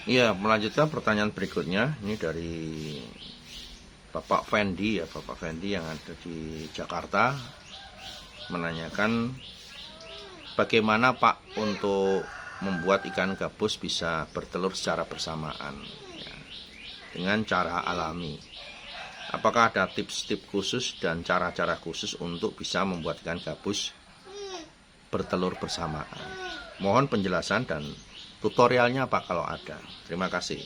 Iya, melanjutkan pertanyaan berikutnya. Ini dari Bapak Fendi ya, Bapak Fendi yang ada di Jakarta menanyakan bagaimana Pak untuk membuat ikan gabus bisa bertelur secara bersamaan ya, dengan cara alami. Apakah ada tips-tips khusus dan cara-cara khusus untuk bisa membuat ikan gabus bertelur bersamaan? Mohon penjelasan dan tutorialnya Pak kalau ada. Terima kasih.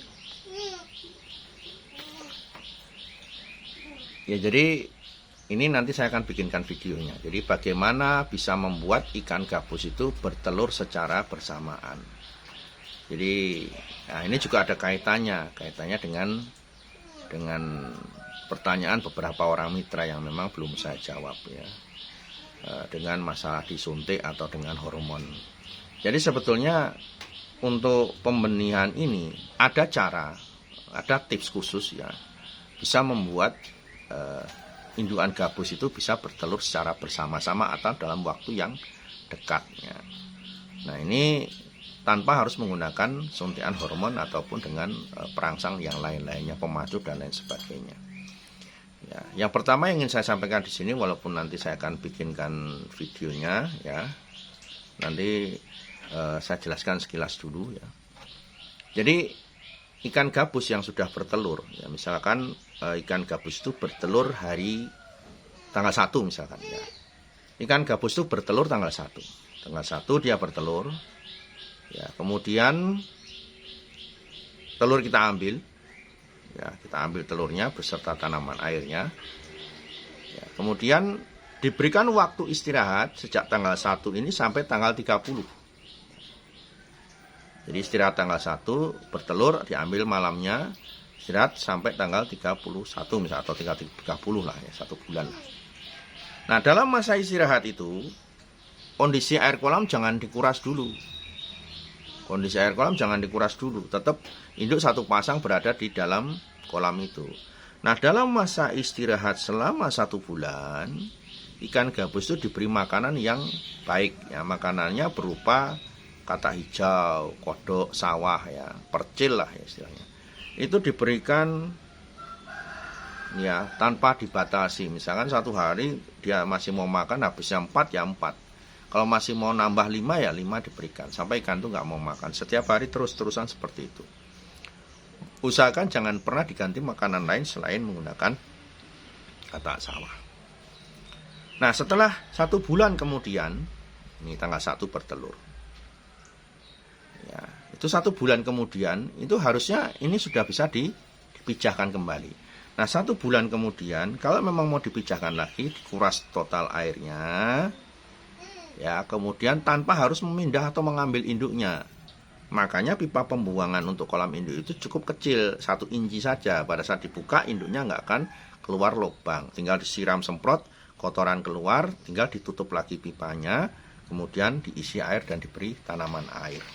Ya, jadi ini nanti saya akan bikinkan videonya. Jadi bagaimana bisa membuat ikan gabus itu bertelur secara bersamaan. Jadi nah ini juga ada kaitannya dengan pertanyaan beberapa orang mitra yang memang belum saya jawab ya, dengan masalah disuntik atau dengan hormon. Jadi sebetulnya untuk pembenihan ini ada cara, ada tips khusus ya, bisa membuat indukan gabus itu bisa bertelur secara bersama-sama atau dalam waktu yang dekat ya. Nah ini tanpa harus menggunakan suntikan hormon ataupun dengan perangsang yang lain-lainnya, pemacu dan lain sebagainya. Ya, yang pertama yang ingin saya sampaikan di sini, walaupun nanti saya akan bikinkan videonya ya, nanti saya jelaskan sekilas dulu ya. Jadi ikan gabus yang sudah bertelur ya, misalkan ikan gabus itu bertelur hari tanggal 1 misalkan ya. Ikan gabus itu bertelur tanggal 1. Tanggal 1 dia bertelur. Ya, kemudian telur kita ambil. Ya, kita ambil telurnya beserta tanaman airnya. Ya, kemudian diberikan waktu istirahat sejak tanggal 1 ini sampai tanggal 30. Jadi istirahat tanggal 1, bertelur, diambil malamnya, istirahat sampai tanggal 31 misalnya, atau 30 lah ya, 1 bulan lah. Nah dalam masa istirahat itu, kondisi air kolam jangan dikuras dulu. Kondisi air kolam jangan dikuras dulu, tetap induk satu pasang berada di dalam kolam itu. Nah dalam masa istirahat selama 1 bulan, ikan gabus itu diberi makanan yang baik ya, makanannya berupa kata hijau, kodok, sawah ya, percil lah ya istilahnya. Itu diberikan ya tanpa dibatasi. Misalkan 1 hari dia masih mau makan, habisnya 4 ya 4. Kalau masih mau nambah 5 ya 5 diberikan, sampai ikan itu nggak mau makan. Setiap hari terus-terusan seperti itu. Usahakan jangan pernah diganti makanan lain selain menggunakan kata sawah. Nah setelah 1 bulan kemudian, ini tanggal 1 bertelur ya, itu 1 bulan kemudian itu harusnya ini sudah bisa dipijahkan kembali. Nah 1 bulan kemudian kalau memang mau dipijahkan lagi, dikuras total airnya ya, kemudian tanpa harus memindah atau mengambil induknya. Makanya pipa pembuangan untuk kolam induk itu cukup kecil, 1 inci saja. Pada saat dibuka induknya nggak akan keluar lubang, tinggal disiram semprot, kotoran keluar, tinggal ditutup lagi pipanya, kemudian diisi air dan diberi tanaman air.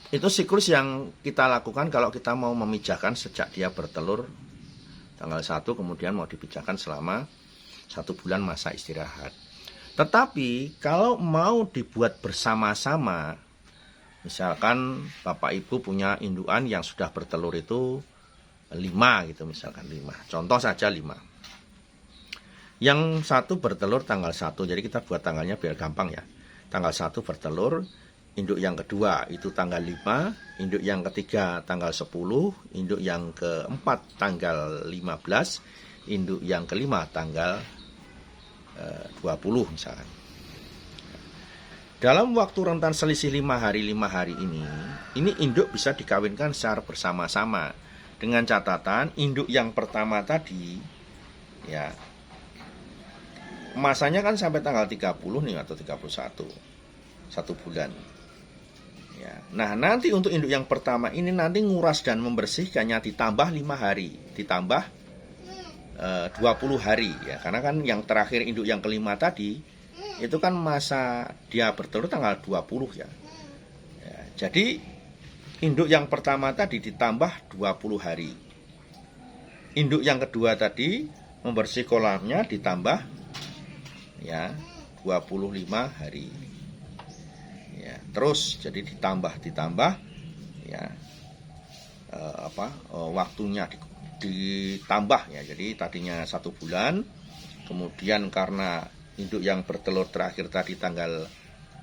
Itu siklus yang kita lakukan kalau kita mau memijahkan sejak dia bertelur tanggal 1, kemudian mau dipijahkan selama 1 bulan masa istirahat. Tetapi kalau mau dibuat bersama-sama, misalkan Bapak Ibu punya indukan yang sudah bertelur itu 5 gitu, misalkan 5. Contoh saja 5. Yang 1 bertelur tanggal 1, jadi kita buat tanggalnya biar gampang ya. Tanggal 1 bertelur, induk yang kedua itu tanggal 5, induk yang ketiga tanggal 10, induk yang keempat tanggal 15, induk yang kelima tanggal 20 misalkan. Dalam waktu rentan selisih 5 hari ini induk bisa dikawinkan secara bersama-sama. Dengan catatan induk yang pertama tadi ya, masanya kan sampai tanggal 30 nih atau 31, 1 bulan. Ya. Nah nanti untuk induk yang pertama ini nanti nguras dan membersihkannya ditambah 5 hari, ditambah 20 hari ya, karena kan yang terakhir induk yang kelima tadi itu kan masa dia bertelur tanggal 20 ya. Ya, jadi induk yang pertama tadi ditambah 20 hari. Induk yang kedua tadi membersih kolamnya ditambah ya 25 hari. Ya, terus jadi ditambah ya waktunya ditambah ya. Jadi tadinya 1 bulan, kemudian karena induk yang bertelur terakhir tadi tanggal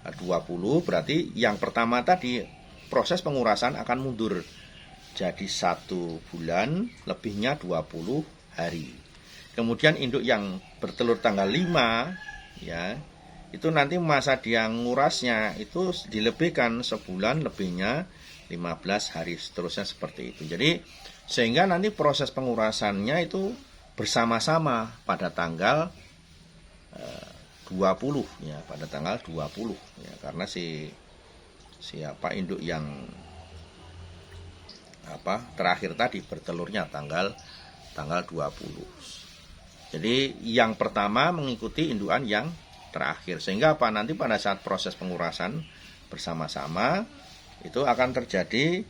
20, berarti yang pertama tadi proses pengurasan akan mundur jadi 1 bulan, lebihnya 20 hari. Kemudian induk yang bertelur tanggal 5 ya, itu nanti masa dia ngurasnya itu dilebihkan sebulan, lebihnya 15 hari, seterusnya seperti itu. Jadi sehingga nanti proses pengurasannya itu bersama-sama pada tanggal 20 ya, pada tanggal 20 ya, karena siapa induk yang terakhir tadi bertelurnya tanggal 20. Jadi yang pertama mengikuti indukan yang terakhir, sehingga nanti pada saat proses pengurasan bersama-sama itu akan terjadi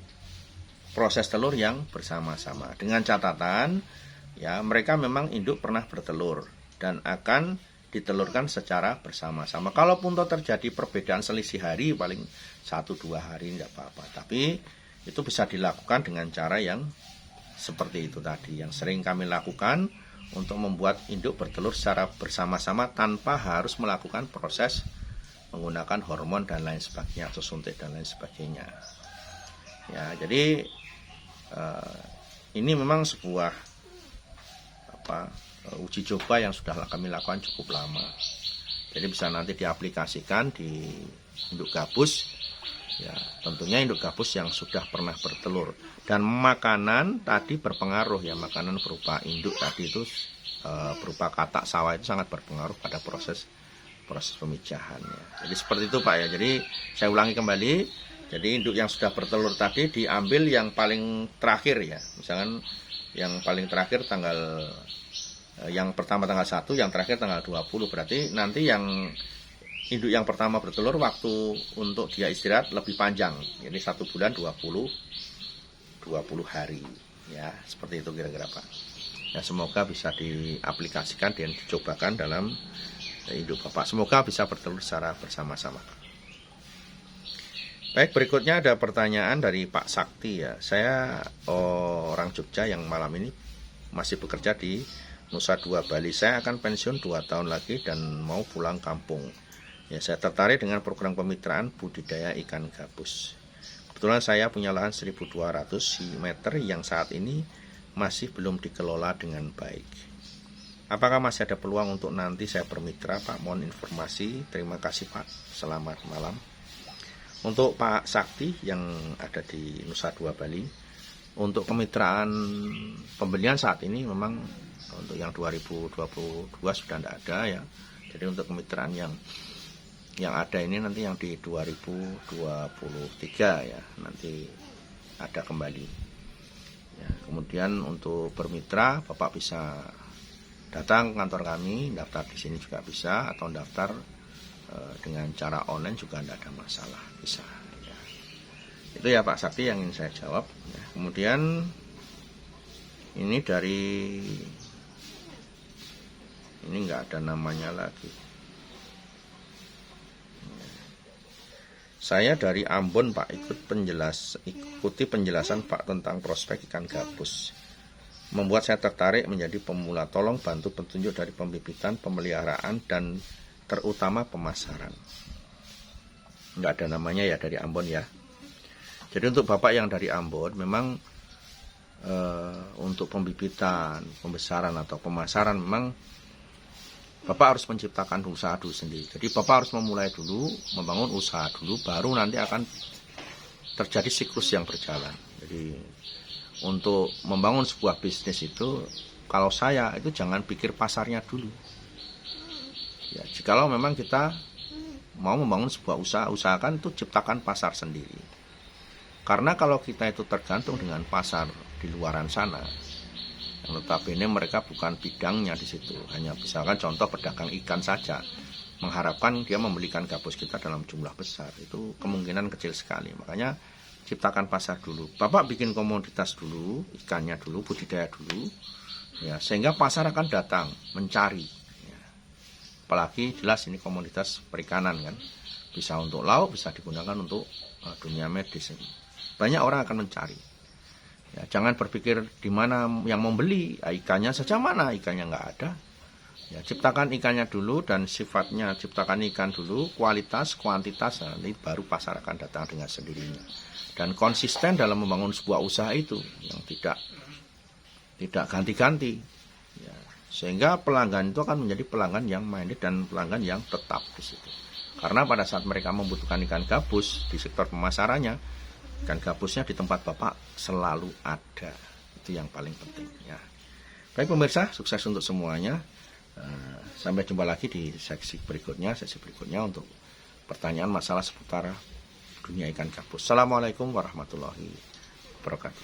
proses telur yang bersama-sama, dengan catatan ya mereka memang induk pernah bertelur dan akan ditelurkan secara bersama-sama. Kalaupun terjadi perbedaan selisih hari paling 1-2 hari tidak apa-apa, tapi itu bisa dilakukan dengan cara yang seperti itu tadi, yang sering kami lakukan untuk membuat induk bertelur secara bersama-sama tanpa harus melakukan proses menggunakan hormon dan lain sebagainya, atau suntik dan lain sebagainya. Ya, jadi ini memang sebuah uji coba yang sudah kami lakukan cukup lama. Jadi bisa nanti diaplikasikan di induk gabus. Ya, tentunya induk gabus yang sudah pernah bertelur. Dan makanan tadi berpengaruh ya, makanan berupa induk tadi itu berupa katak sawah itu sangat berpengaruh pada proses pemijahannya. Jadi seperti itu Pak ya. Jadi saya ulangi kembali. Jadi induk yang sudah bertelur tadi diambil yang paling terakhir ya. Misalkan yang paling terakhir yang pertama tanggal 1, yang terakhir tanggal 20. Berarti nanti yang induk yang pertama bertelur waktu untuk dia istirahat lebih panjang. Jadi 1 bulan 20 hari. Ya, seperti itu kira-kira Pak. Ya, semoga bisa diaplikasikan dan dicobakan dalam induk Bapak. Semoga bisa bertelur secara bersama-sama. Baik, berikutnya ada pertanyaan dari Pak Sakti ya. Saya orang Jogja yang malam ini masih bekerja di Nusa Dua Bali. Saya akan pensiun 2 tahun lagi dan mau pulang kampung. Ya, saya tertarik dengan program kemitraan budidaya ikan gabus. Kebetulan saya punya lahan 1.200 meter yang saat ini masih belum dikelola dengan baik. Apakah masih ada peluang untuk nanti saya bermitra Pak? Mohon informasi. Terima kasih Pak. Selamat malam. Untuk Pak Sakti yang ada di Nusa Dua Bali, untuk kemitraan pembelian saat ini memang untuk yang 2022 sudah tidak ada ya. Jadi untuk kemitraan yang ada ini nanti yang di 2023 ya, nanti ada kembali. Ya, kemudian untuk bermitra Bapak bisa datang ke kantor kami, daftar di sini juga bisa, atau daftar dengan cara online juga tidak ada masalah, bisa. Ya. Itu ya Pak Sakti yang ingin saya jawab. Ya, kemudian ini nggak ada namanya lagi. Saya dari Ambon Pak, ikuti penjelasan Pak tentang prospek ikan gabus. Membuat saya tertarik menjadi pemula. Tolong bantu petunjuk dari pembibitan, pemeliharaan, dan terutama pemasaran. Nggak ada namanya ya, dari Ambon ya. Jadi untuk Bapak yang dari Ambon, memang untuk pembibitan, pembesaran atau pemasaran memang Bapak harus menciptakan usaha dulu sendiri. Jadi Bapak harus memulai dulu, membangun usaha dulu, baru nanti akan terjadi siklus yang berjalan. Jadi untuk membangun sebuah bisnis itu, kalau saya itu jangan pikir pasarnya dulu. Ya, jikalau memang kita mau membangun sebuah usaha, usahakan itu ciptakan pasar sendiri. Karena kalau kita itu tergantung dengan pasar di luaran sana, yang notabene mereka bukan bidangnya di situ, hanya misalkan contoh pedagang ikan saja, mengharapkan dia membelikan gabus kita dalam jumlah besar, itu kemungkinan kecil sekali. Makanya ciptakan pasar dulu. Bapak bikin komoditas dulu, ikannya dulu, budidaya dulu, ya, sehingga pasar akan datang mencari. Ya. Apalagi jelas ini komoditas perikanan kan, bisa untuk lauk, bisa digunakan untuk dunia medis ini. banyak orang akan mencari. Ya, jangan berpikir di mana yang membeli, ikannya saja mana, ikannya nggak ada. Ya, ciptakan ikannya dulu dan sifatnya, ciptakan ikan dulu, kualitas, kuantitas, nanti baru pasar akan datang dengan sendirinya. Dan konsisten dalam membangun sebuah usaha itu yang tidak ganti-ganti. Ya, sehingga pelanggan itu akan menjadi pelanggan yang minded dan pelanggan yang tetap di situ. Karena pada saat mereka membutuhkan ikan gabus di sektor pemasarannya, ikan gabusnya di tempat Bapak selalu ada. Itu yang paling penting. Ya. Baik pemirsa, sukses untuk semuanya. Sampai jumpa lagi di sesi berikutnya untuk pertanyaan masalah seputar dunia ikan gabus. Assalamualaikum warahmatullahi wabarakatuh.